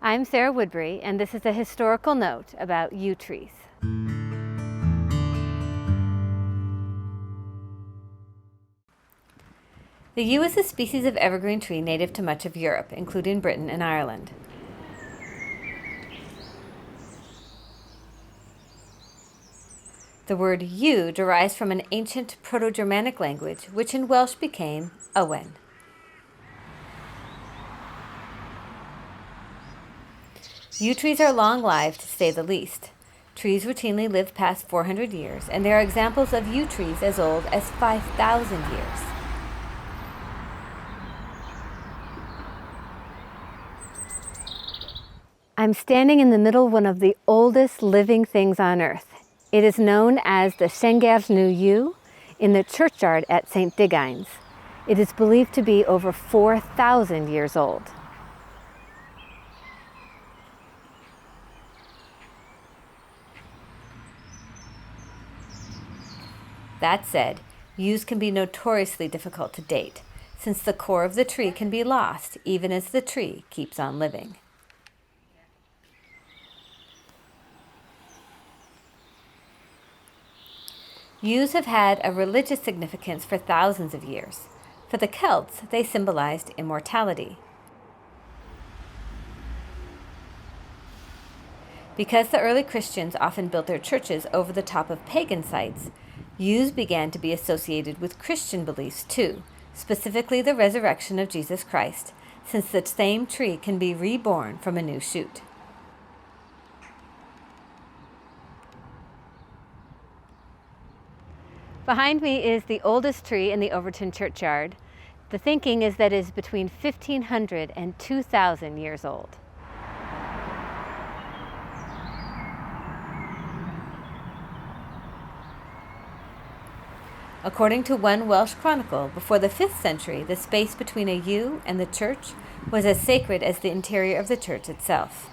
I'm Sarah Woodbury, and this is a historical note about yew trees. The yew is a species of evergreen tree native to much of Europe, including Britain and Ireland. The word yew derives from an ancient Proto-Germanic language, which in Welsh became Owen. Yew trees are long-lived, to say the least. Trees routinely live past 400 years, and there are examples of yew trees as old as 5,000 years. I'm standing in the middle of one of the oldest living things on Earth. It is known as the HN2-02 in the churchyard at St. Digines. It is believed to be over 4,000 years old. That said, yews can be notoriously difficult to date, since the core of the tree can be lost even as the tree keeps on living. Yews have had a religious significance for thousands of years. For the Celts, they symbolized immortality. Because the early Christians often built their churches over the top of pagan sites, yews began to be associated with Christian beliefs too, specifically the resurrection of Jesus Christ, since the same tree can be reborn from a new shoot. Behind me is the oldest tree in the Overton churchyard. The thinking is that it is between 1,500 and 2,000 years old. According to one Welsh chronicle, before the 5th century, the space between a yew and the church was as sacred as the interior of the church itself.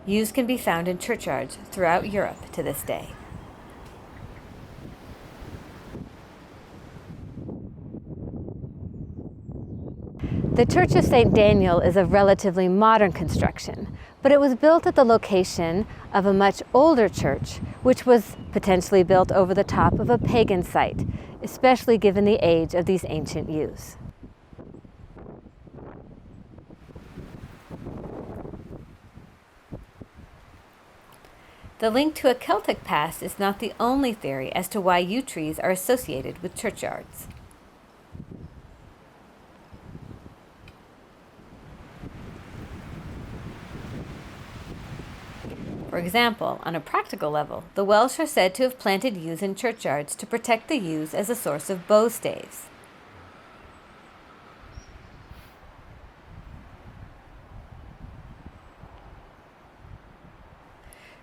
Yews can be found in churchyards throughout Europe to this day. The Church of St. Daniel is a relatively modern construction, but it was built at the location of a much older church, which was potentially built over the top of a pagan site, especially given the age of these ancient yews. The link to a Celtic past is not the only theory as to why yew trees are associated with churchyards. For example, on a practical level, the Welsh are said to have planted yews in churchyards to protect the yews as a source of bow staves.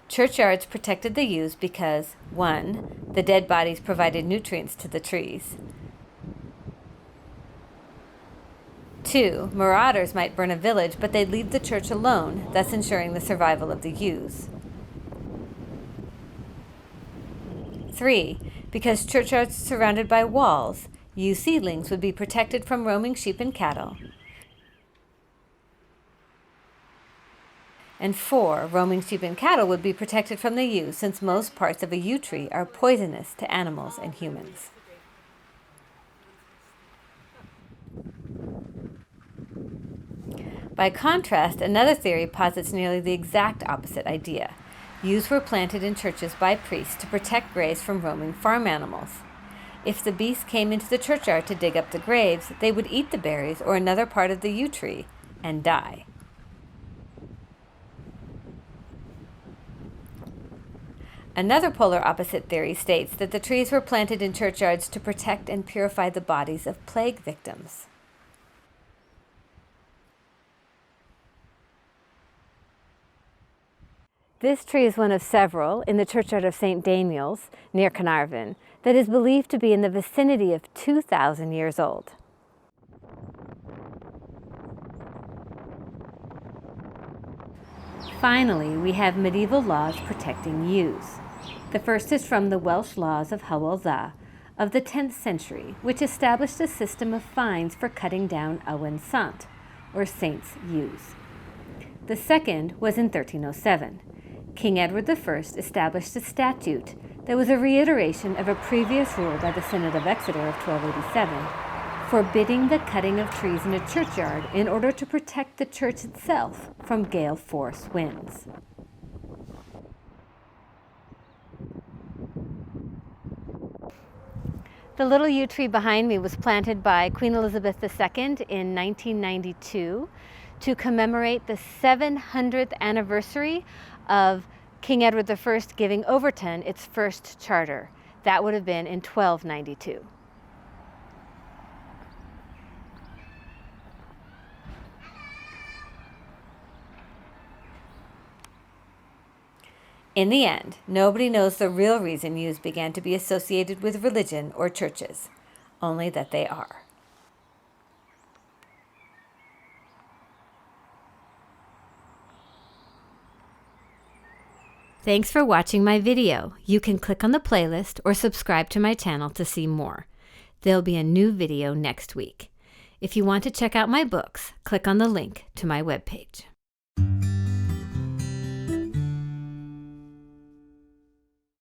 Churchyards protected the yews because, 1, the dead bodies provided nutrients to the trees. 2, marauders might burn a village, but they'd leave the church alone, thus ensuring the survival of the yews. 3, because churchyards surrounded by walls, yew seedlings would be protected from roaming sheep and cattle. And 4, roaming sheep and cattle would be protected from the yew, since most parts of a yew tree are poisonous to animals and humans. By contrast, another theory posits nearly the exact opposite idea. Yews were planted in churches by priests to protect graves from roaming farm animals. If the beasts came into the churchyard to dig up the graves, they would eat the berries or another part of the yew tree and die. Another polar opposite theory states that the trees were planted in churchyards to protect and purify the bodies of plague victims. This tree is one of several in the churchyard of St. Daniel's, near Carnarvon, that is believed to be in the vicinity of 2,000 years old. Finally, we have medieval laws protecting yews. The first is from the Welsh laws of Hywel Dda, of the 10th century, which established a system of fines for cutting down Owen Sant, or saints' yews. The second was in 1307. King Edward I established a statute that was a reiteration of a previous rule by the Synod of Exeter of 1287, forbidding the cutting of trees in a churchyard in order to protect the church itself from gale force winds. The little yew tree behind me was planted by Queen Elizabeth II in 1992 to commemorate the 700th anniversary of King Edward I giving Overton its first charter. That would have been in 1292. In the end, nobody knows the real reason yews began to be associated with religion or churches, only that they are. Thanks for watching my video. You can click on the playlist or subscribe to my channel to see more. There'll be a new video next week. If you want to check out my books, click on the link to my webpage.